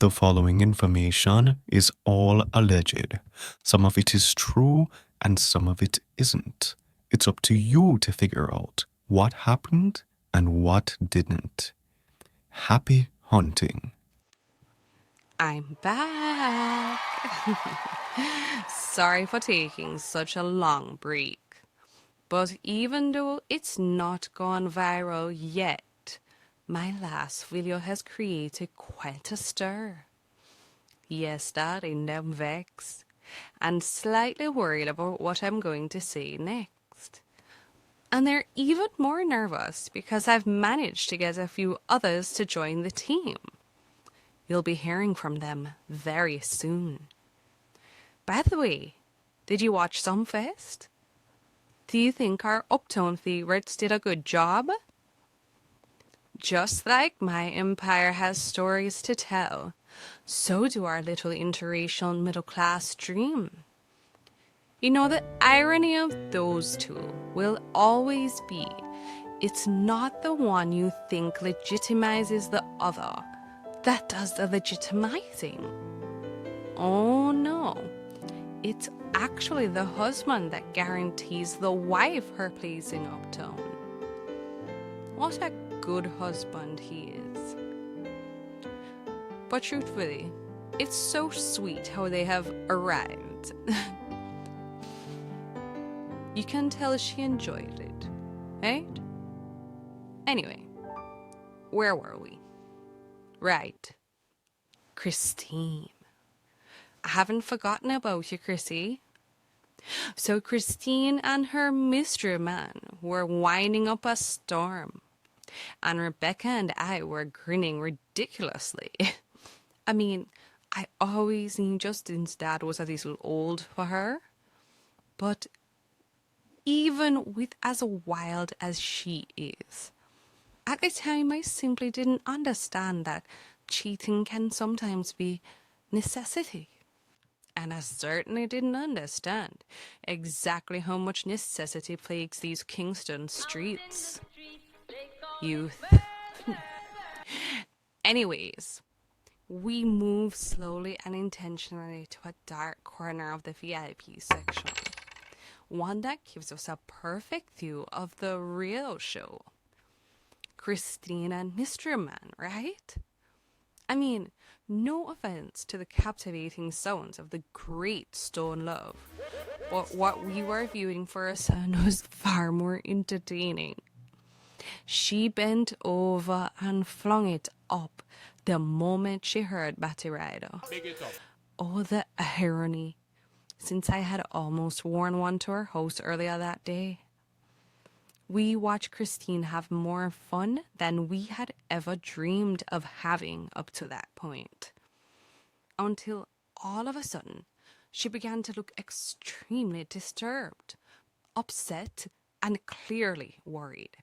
The following information is all alleged. Some of it is true and some of it isn't. It's up to you to figure out what happened and what didn't. Happy hunting. I'm back. Sorry for taking such a long break. But even though it's not gone viral yet, my last video has created quite a stir. Yes, that ain't them vex. And slightly worried about what I'm going to say next. And they're even more nervous because I've managed to get a few others to join the team. You'll be hearing from them very soon. By the way, did you watch Sumfest? Do you think our Uptown favorites did a good job? Just like my empire has stories to tell, so do our little interracial middle-class dream. You know, the irony of those two will always be it's not the one you think legitimizes the other that does the legitimizing. Oh no, it's actually the husband that guarantees the wife her place in Uptown. What a good husband he is. But truthfully, it's so sweet how they have arrived. You can tell she enjoyed it, right? Anyway, where were we? Right, Christine. I haven't forgotten about you, Chrissy. So Christine and her mystery man were winding up a storm, and Rebecca and I were grinning ridiculously. I mean, I always knew Justin's dad was a little old for her, but even with as wild as she is, at the time I simply didn't understand that cheating can sometimes be necessity. And I certainly didn't understand exactly how much necessity plagues these Kingston streets. Youth. Anyways, we move slowly and intentionally to a dark corner of the VIP section. One that gives us a perfect view of the real show. Christine and Mr. Man, right? I mean, no offense to the captivating sounds of the great Stone Love, but what we were viewing for a son was far more entertaining. She bent over and flung it up the moment she heard Batty Rider. Oh, the irony, since I had almost worn one to her house earlier that day. We watched Christine have more fun than we had ever dreamed of having up to that point. Until all of a sudden, she began to look extremely disturbed, upset, and clearly worried.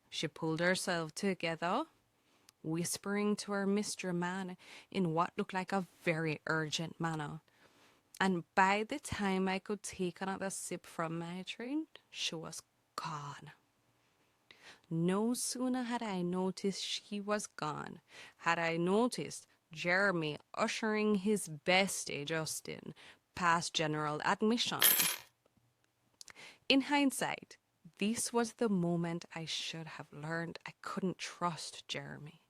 She pulled herself together, whispering to her Mr. Man in what looked like a very urgent manner. And by the time I could take another sip from my drink, she was gone. No sooner had I noticed she was gone, had I noticed Jeremy ushering his bestie, Justin, past general admission. In hindsight, this was the moment I should have learned I couldn't trust Jeremy.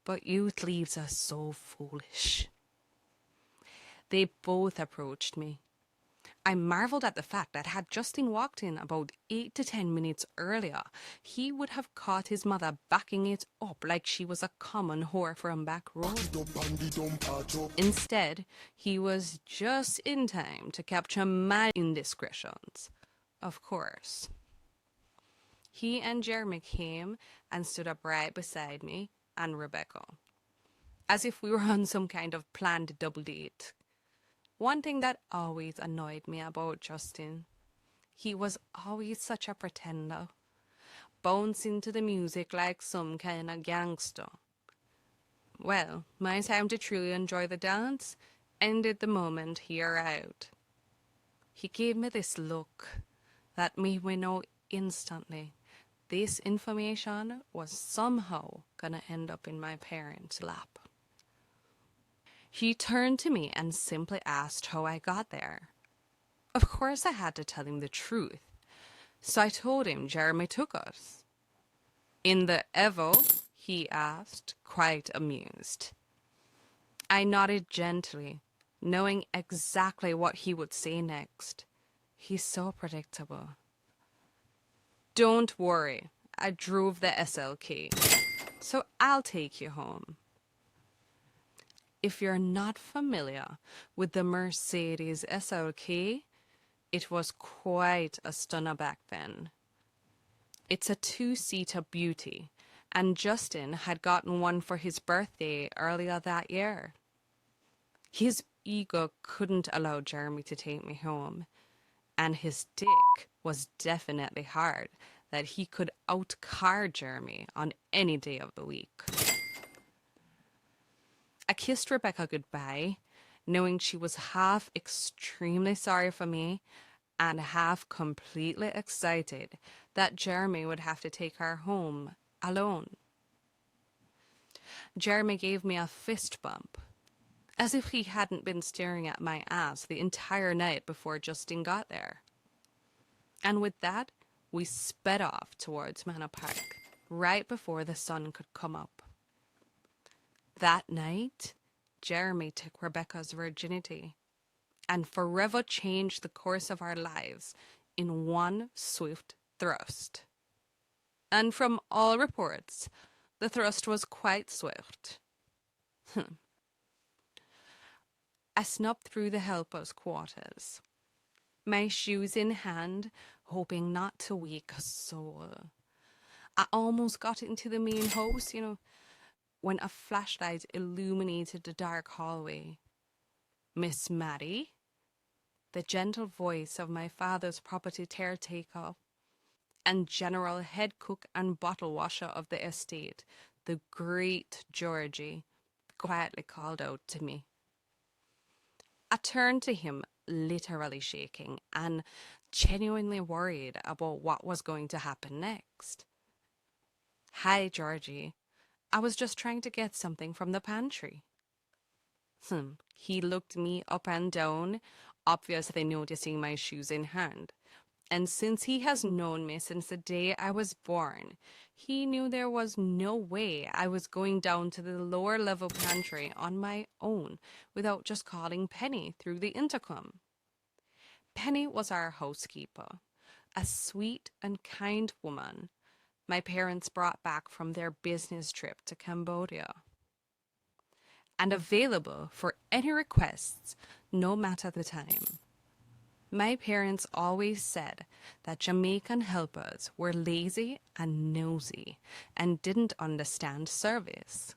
But youth leaves us so foolish. They both approached me. I marveled at the fact that had Justin walked in about 8 to 10 minutes earlier, he would have caught his mother backing it up like she was a common whore from back road. Instead, he was just in time to capture my indiscretions. Of course. He and Jeremy came and stood up right beside me and Rebecca, as if we were on some kind of planned double date. One thing that always annoyed me about Justin, he was always such a pretender, bouncing to the music like some kind of gangster. Well, my time to truly enjoy the dance ended the moment he arrived. He gave me this look that made me know instantly this information was somehow gonna end up in my parents' lap. He turned to me and simply asked how I got there. Of course I had to tell him the truth, so I told him Jeremy took us. In the Evo? He asked, quite amused. I nodded gently, knowing exactly what he would say next. He's so predictable. Don't worry, I drove the SLK, so I'll take you home. If you're not familiar with the Mercedes SLK, it was quite a stunner back then. It's a two-seater beauty, and Justin had gotten one for his birthday earlier that year. His ego couldn't allow Jeremy to take me home, and his dick was definitely hard that he could outcar Jeremy on any day of the week. I kissed Rebecca goodbye, knowing she was half extremely sorry for me and half completely excited that Jeremy would have to take her home alone. Jeremy gave me a fist bump, as if he hadn't been staring at my ass the entire night before Justin got there. And with that, we sped off towards Manor Park, right before the sun could come up. That night, Jeremy took Rebecca's virginity and forever changed the course of our lives in one swift thrust. And from all reports, the thrust was quite swift. I snubbed through the helper's quarters, my shoes in hand, hoping not to wake a soul. I almost got into the main house, when a flashlight illuminated the dark hallway. Miss Maddie, the gentle voice of my father's property caretaker and general head cook and bottle washer of the estate, the great Georgie, quietly called out to me. I turned to him, literally shaking and genuinely worried about what was going to happen next. Hi, Georgie. I was just trying to get something from the pantry. He looked me up and down, obviously noticing my shoes in hand. And since he has known me since the day I was born, he knew there was no way I was going down to the lower level pantry on my own without just calling Penny through the intercom. Penny was our housekeeper, a sweet and kind woman my parents brought back from their business trip to Cambodia, and available for any requests, no matter the time. My parents always said that Jamaican helpers were lazy and nosy and didn't understand service.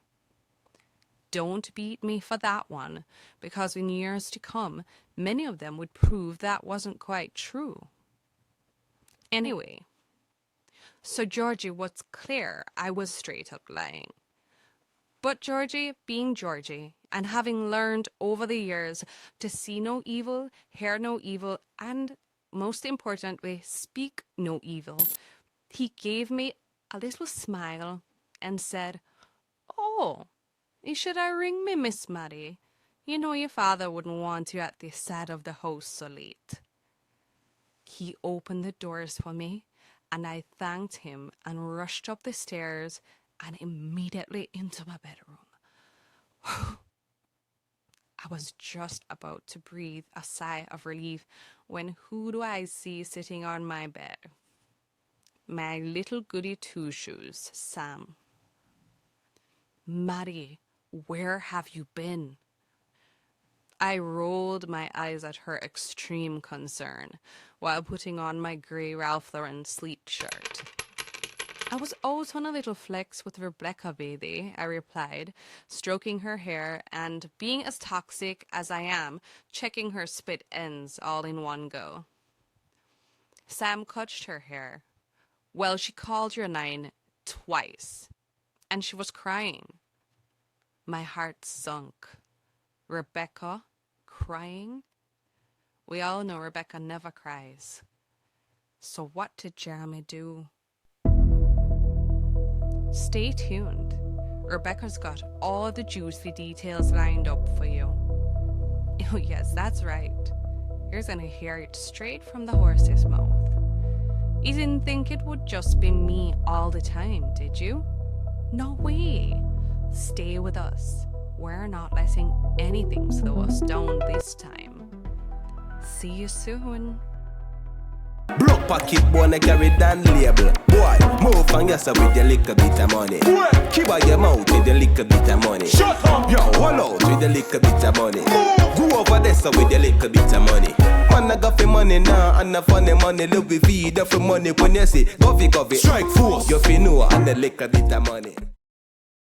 Don't beat me for that one, because in years to come, many of them would prove that wasn't quite true. Anyway, so Georgie was clear I was straight up lying. But Georgie, being Georgie, and having learned over the years to see no evil, hear no evil, and most importantly, speak no evil, he gave me a little smile and said, "Oh, should I ring me, Miss Maddie? You know your father wouldn't want you at the side of the house so late." He opened the doors for me, and I thanked him and rushed up the stairs and immediately into my bedroom. I was just about to breathe a sigh of relief when who do I see sitting on my bed? My little goody two-shoes, Sam. "Maddie, where have you been?" I rolled my eyes at her extreme concern while putting on my grey Ralph Lauren sleep shirt. "I was out on a little flex with Rebecca, baby," I replied, stroking her hair and, being as toxic as I am, checking her spit ends all in one go. Sam clutched her hair. "Well, she called your nine twice, and she was crying." My heart sunk. Rebecca crying? We all know Rebecca never cries. So what did Jeremy do? Stay tuned. Rebecca's got all the juicy details lined up for you. Oh, yes, that's right. You're gonna hear it straight from the horse's mouth. You didn't think it would just be me all the time, did you? No way. Stay with us. We're not letting anything slow us down this time. See you soon. Block pocket boy, I carry down label. Boy, move and yes with your little bit of money. Keep out your mouth with your little bit of money. Shut up! Yo, hold out with your little bit of money. Go over there so with your little bit of money. Man, I got for money now, and the funny money. Look, we feed up for money when you see coffee. Strike force. You feel know, and the little bit of money.